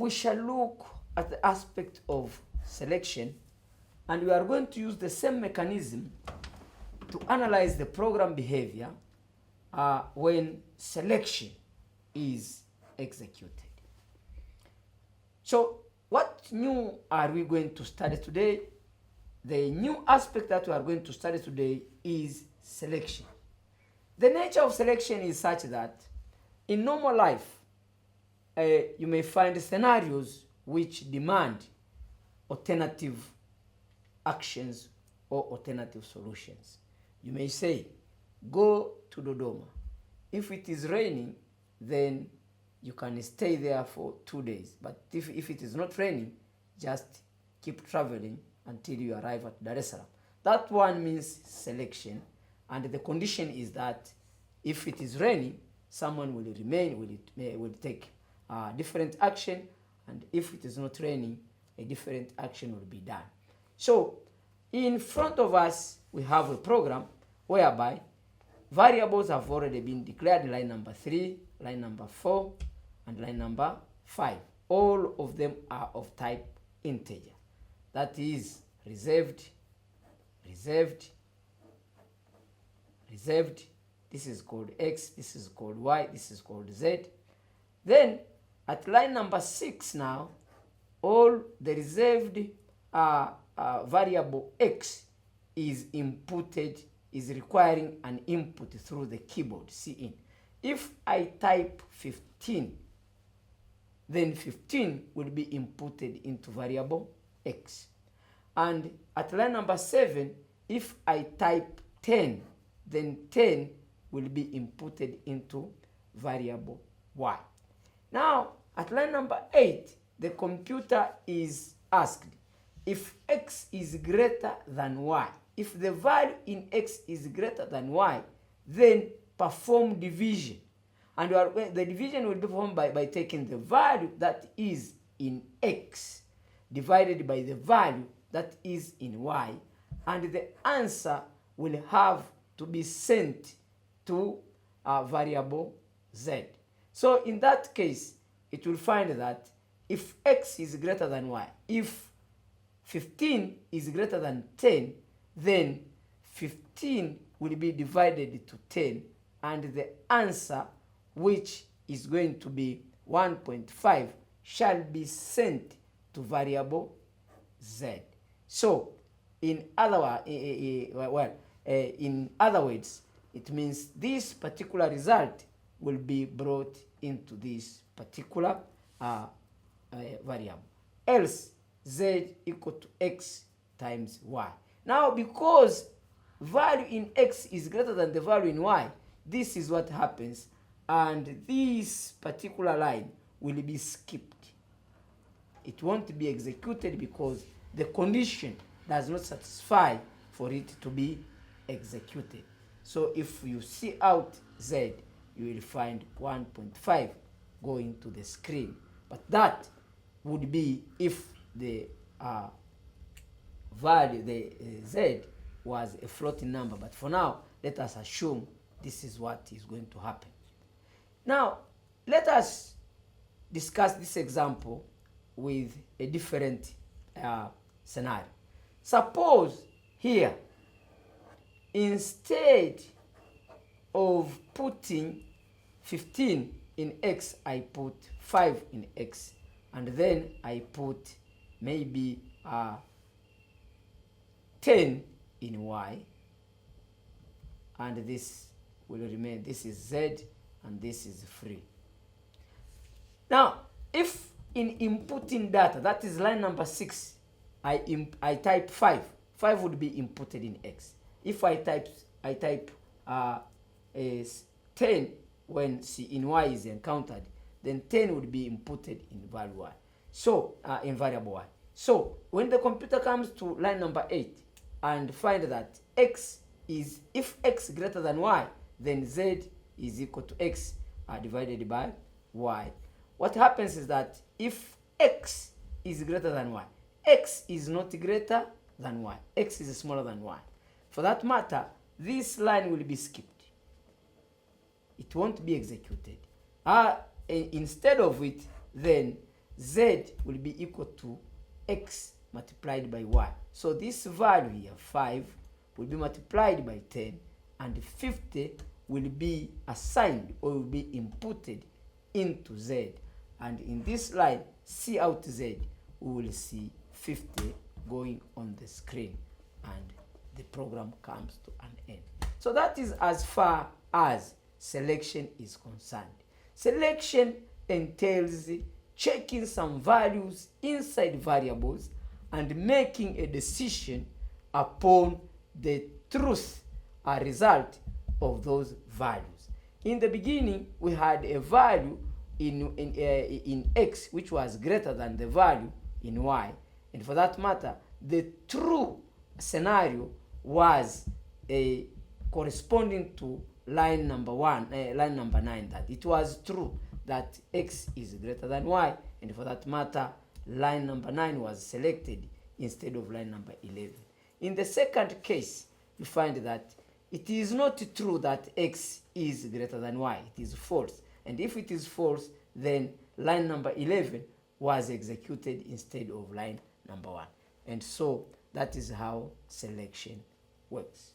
we shall look at the aspect of selection, and we are going to use the same mechanism to analyze the program behavior when selection is executed. So what new are we going to study today? The new aspect that we are going to study today is selection. The nature of selection is such that in normal life, you may find scenarios which demand alternative actions or alternative solutions. You may say, go to Dodoma. If it is raining, then you can stay there for 2 days. But if it is not raining, just keep traveling until you arrive at Dar es Salaam. That one means selection, and the condition is that if it is raining, someone will remain, will take a different action, and if it is not raining, a different action will be done. So in front of us, we have a program whereby variables have already been declared, line number 3, line number 4, and line number 5. All of them are of type integer. That is reserved, reserved, reserved. This is called X, this is called Y, this is called Z. Then at line number 6 now, all the reserved variable X is inputted, is requiring an input through the keyboard, Cin. If I type 15, then 15 will be inputted into variable X. And at line number 7, if I type 10, then 10 will be inputted into variable Y. Now, at line number 8, the computer is asked if X is greater than Y. If the value in X is greater than Y, then perform division. And the division will be performed by taking the value that is in X divided by the value that is in Y, and the answer will have to be sent to a variable Z. So in that case, it will find that if X is greater than Y, if 15 is greater than 10, then 15 will be divided to 10, and the answer, which is going to be 1.5, shall be sent to variable Z. So in other words, it means this particular result will be brought into this particular variable. Else, Z equal to X times Y. Now, because value in X is greater than the value in Y, this is what happens, and this particular line will be skipped. It won't be executed because the condition does not satisfy for it to be executed. So if you see out Z, you will find 1.5 going to the screen. But that would be if the value, the Z, was a floating number. But for now, let us assume this is what is going to happen. Now, let us discuss this example with a different scenario. Suppose here, instead of putting 15 in X, I put 5 in X, and then I put maybe 10 in Y, and this will remain. This is Z, and this is free. Now, if in inputting data, that is line number 6, I type 5, 5 would be inputted in X. If I type 10 when C in Y is encountered, then 10 would be inputted in value Y. So in variable Y. So when the computer comes to line number 8 and find that X is, if X greater than Y, then Z is equal to X divided by Y. What happens is that if X is greater than Y, X is not greater than Y. X is smaller than Y. For that matter, this line will be skipped. It won't be executed. Instead of it, then z will be equal to x multiplied by y. So this value here, 5, will be multiplied by 10, and 50 will be assigned or will be inputted into z. And in this line, C out z, we will see 50 going on the screen, and the program comes to an end. So that is as far as selection is concerned. Selection entails checking some values inside variables and making a decision upon the truth or result of those values. In the beginning, we had a value in x which was greater than the value in y, and for that matter, the true scenario was corresponding to line number 9, that it was true that x is greater than y, and for that matter, line number 9 was selected instead of line number 11. In the second case, you find that it is not true that x is greater than y. It is false. And if it is false, then line number 11 was executed instead of line number 1. And so that is how selection works.